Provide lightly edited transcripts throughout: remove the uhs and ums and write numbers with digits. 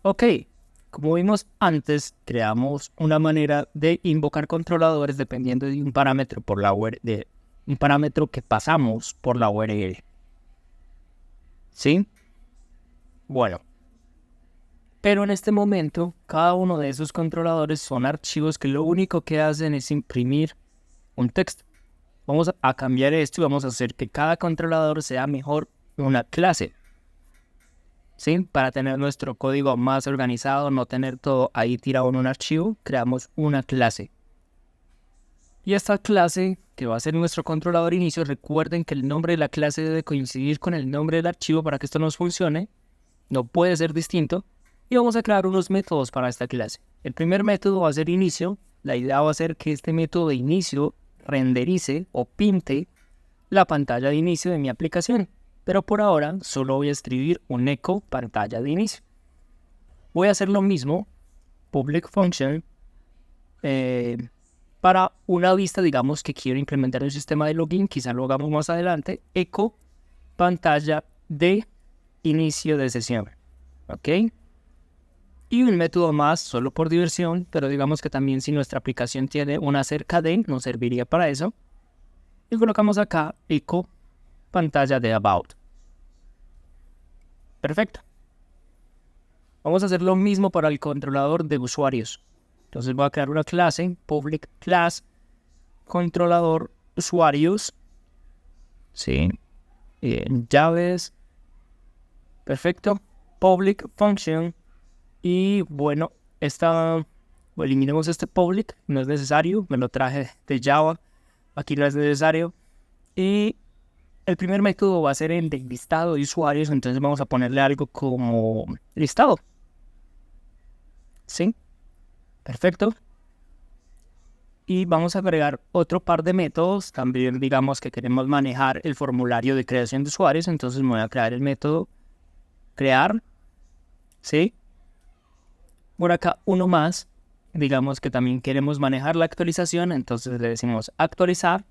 Ok, como vimos antes, creamos una manera de invocar controladores dependiendo de un parámetro un parámetro que pasamos por la URL. ¿Sí? Bueno, pero en este momento, cada uno de esos controladores son archivos que lo único que hacen es imprimir un texto. Vamos a cambiar esto y vamos a hacer que cada controlador sea mejor una clase. ¿Sí? Para tener nuestro código más organizado, no tener todo ahí tirado en un archivo, creamos una clase. Y esta clase, que va a ser nuestro controlador inicio, recuerden que el nombre de la clase debe coincidir con el nombre del archivo para que esto nos funcione. No puede ser distinto. Y vamos a crear unos métodos para esta clase. El primer método va a ser inicio. La idea va a ser que este método de inicio renderice o pinte la pantalla de inicio de mi aplicación. Pero por ahora solo voy a escribir un echo pantalla de inicio. Voy a hacer lo mismo, public function, para una vista, digamos que quiero implementar un sistema de login, quizá lo hagamos más adelante, echo pantalla de inicio de sesión. ¿Ok? Y un método más, solo por diversión, pero digamos que también si nuestra aplicación tiene una cerca de, nos serviría para eso. Y colocamos acá echo pantalla de about. Perfecto. Vamos a hacer lo mismo para el controlador de usuarios. Entonces voy a crear una clase, public class, controlador usuarios. Sí. Llaves. Perfecto. Public function. Y bueno, eliminemos este public, no es necesario, me lo traje de Java, aquí no es necesario. Y el primer método va a ser el de listado de usuarios, entonces vamos a ponerle algo como listado. ¿Sí? Perfecto. Y vamos a agregar otro par de métodos, también digamos que queremos manejar el formulario de creación de usuarios, entonces me voy a crear el método crear, ¿sí? Por acá uno más, digamos que también queremos manejar la actualización, entonces le decimos actualizar.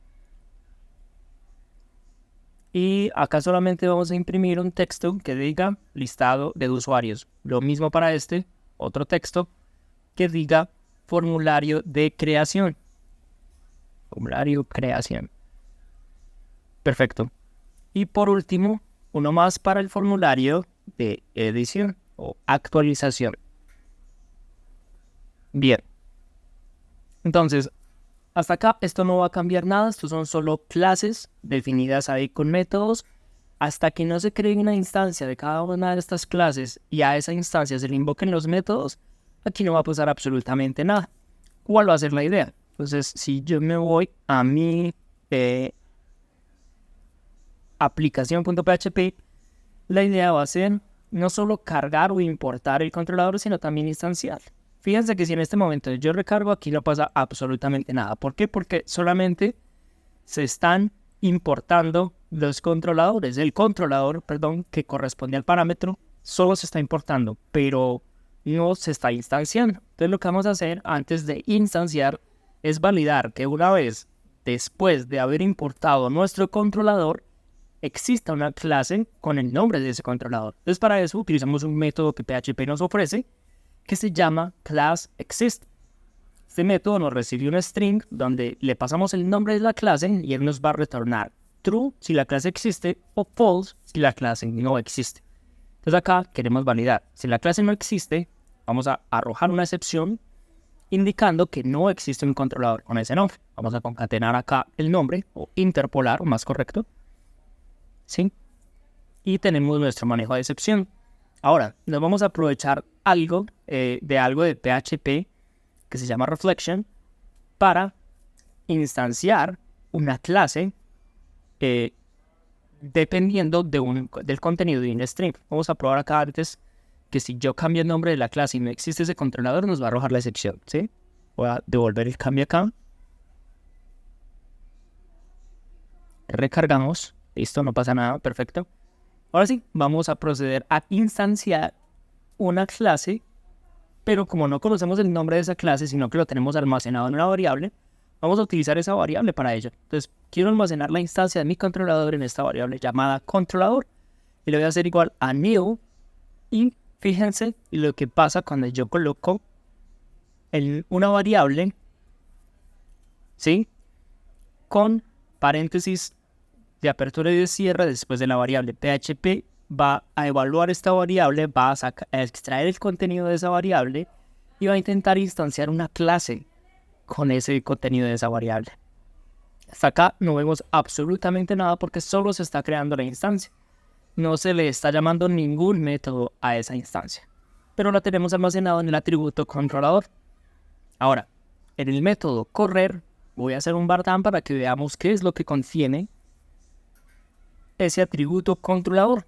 Y acá solamente vamos a imprimir un texto que diga listado de usuarios. Lo mismo para este, otro texto que diga formulario de creación. Formulario creación. Perfecto. Y por último, uno más para el formulario de edición o actualización. Bien. Entonces, hasta acá esto no va a cambiar nada. Estos son solo clases definidas ahí con métodos. Hasta que no se cree una instancia de cada una de estas clases y a esa instancia se le invoquen los métodos, aquí no va a pasar absolutamente nada. ¿Cuál va a ser la idea? Entonces, si yo me voy a mi aplicación.php, la idea va a ser no solo cargar o importar el controlador, sino también instanciar. Fíjense que si en este momento yo recargo, aquí no pasa absolutamente nada. ¿Por qué? Porque solamente se están importando los controladores. El controlador, perdón, que corresponde al parámetro, solo se está importando, pero no se está instanciando. Entonces lo que vamos a hacer antes de instanciar es validar que una vez después de haber importado nuestro controlador, exista una clase con el nombre de ese controlador. Entonces para eso utilizamos un método que PHP nos ofrece que se llama classExist. Este método nos recibe un string donde le pasamos el nombre de la clase y él nos va a retornar true si la clase existe o false si la clase no existe. Entonces acá queremos validar. Si la clase no existe, vamos a arrojar una excepción indicando que no existe un controlador con ese nombre. Vamos a concatenar acá el nombre o interpolar, o más correcto. ¿Sí? Y tenemos nuestro manejo de excepción. Ahora, nos vamos a aprovechar algo de PHP que se llama reflection para instanciar una clase dependiendo del contenido de un string. Vamos a probar acá antes que si yo cambio el nombre de la clase y no existe ese controlador, nos va a arrojar la excepción, ¿sí? Voy a devolver el cambio acá. Recargamos. Listo, no pasa nada, perfecto. Ahora sí, vamos a proceder a instanciar una clase, pero como no conocemos el nombre de esa clase, sino que lo tenemos almacenado en una variable, vamos a utilizar esa variable para ello. Entonces, quiero almacenar la instancia de mi controlador en esta variable llamada controlador, y le voy a hacer igual a new y Fíjense lo que pasa cuando yo coloco una variable, ¿sí? Con paréntesis de apertura y de cierre después de la variable. PHP va a evaluar esta variable, va a extraer el contenido de esa variable y va a intentar instanciar una clase con ese contenido de esa variable. Hasta acá no vemos absolutamente nada porque solo se está creando la instancia. No se le está llamando ningún método a esa instancia, pero la tenemos almacenado en el atributo controlador. Ahora, en el método correr, voy a hacer un bar down para que veamos qué es lo que contiene ese atributo controlador.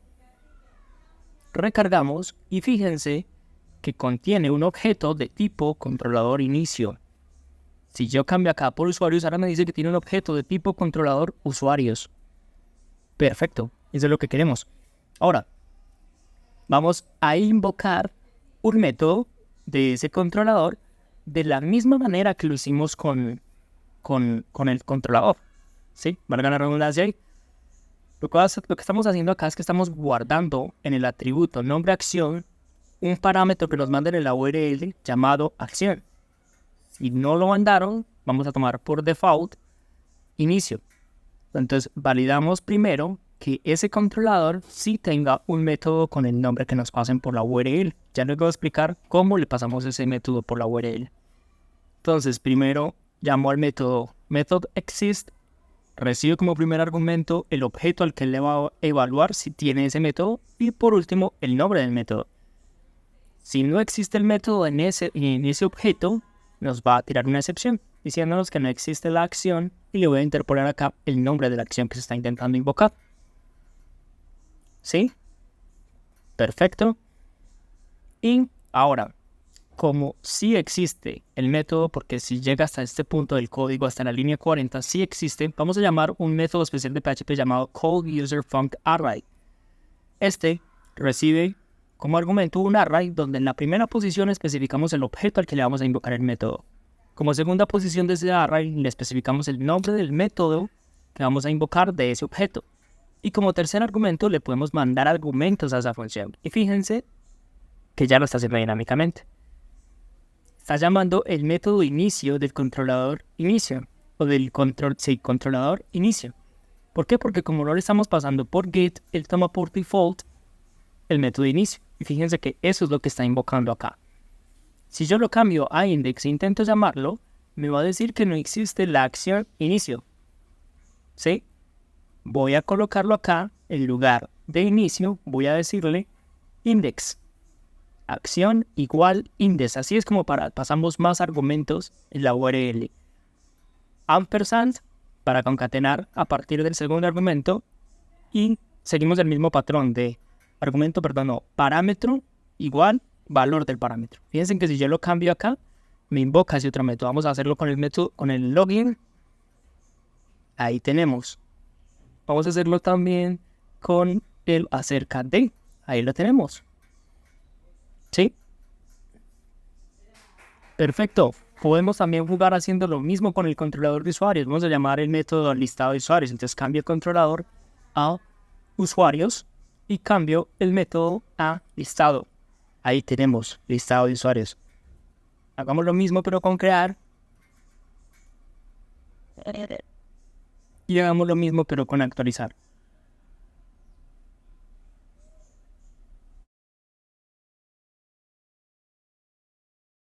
Recargamos y fíjense que contiene un objeto de tipo controlador inicio. Si yo cambio acá por usuarios, ahora me dice que tiene un objeto de tipo controlador usuarios. Perfecto, eso es lo que queremos. Ahora, vamos a invocar un método de ese controlador de la misma manera que lo hicimos con el controlador. ¿Sí? Valga la redundancia ahí. Lo que estamos haciendo acá es que estamos guardando en el atributo nombre acción un parámetro que nos manda en la URL llamado acción. Si no lo mandaron, vamos a tomar por default inicio. Entonces validamos primero que ese controlador sí tenga un método con el nombre que nos pasen por la URL. Ya les voy a explicar cómo le pasamos ese método por la URL. Entonces primero llamo al método method_exist, recibe como primer argumento el objeto al que le va a evaluar si tiene ese método y por último el nombre del método. Si no existe el método en ese objeto, nos va a tirar una excepción diciéndonos que no existe la acción y le voy a interpolar acá el nombre de la acción que se está intentando invocar. ¿Sí? Perfecto. Y ahora, como sí existe el método, porque si llega hasta este punto del código, hasta la línea 40, sí existe, vamos a llamar un método especial de PHP llamado callUserFuncArray. Este recibe como argumento un array donde en la primera posición especificamos el objeto al que le vamos a invocar el método. Como segunda posición de ese array le especificamos el nombre del método que vamos a invocar de ese objeto. Y como tercer argumento le podemos mandar argumentos a esa función. Y fíjense que ya lo está haciendo dinámicamente. Está llamando el método inicio del controlador inicio. O del controlador inicio. ¿Por qué? Porque como no le estamos pasando por get, él toma por default el método inicio. Y fíjense que eso es lo que está invocando acá. Si yo lo cambio a index e intento llamarlo, me va a decir que no existe la acción inicio. ¿Sí? Voy a colocarlo acá, en lugar de inicio, voy a decirle index. Acción igual index. Así es como pasamos más argumentos en la URL. Ampersand para concatenar a partir del segundo argumento. Y seguimos el mismo patrón de parámetro igual valor del parámetro. Fíjense que si yo lo cambio acá, me invoca ese otro método. Vamos a hacerlo con el método, con el login. Ahí tenemos. Vamos a hacerlo también con el acerca de. Ahí lo tenemos. ¿Sí? Perfecto. Podemos también jugar haciendo lo mismo con el controlador de usuarios. Vamos a llamar el método listado de usuarios. Entonces cambio el controlador a usuarios y cambio el método a listado. Ahí tenemos listado de usuarios. Hagamos lo mismo pero con crear. Y hagamos lo mismo pero con actualizar.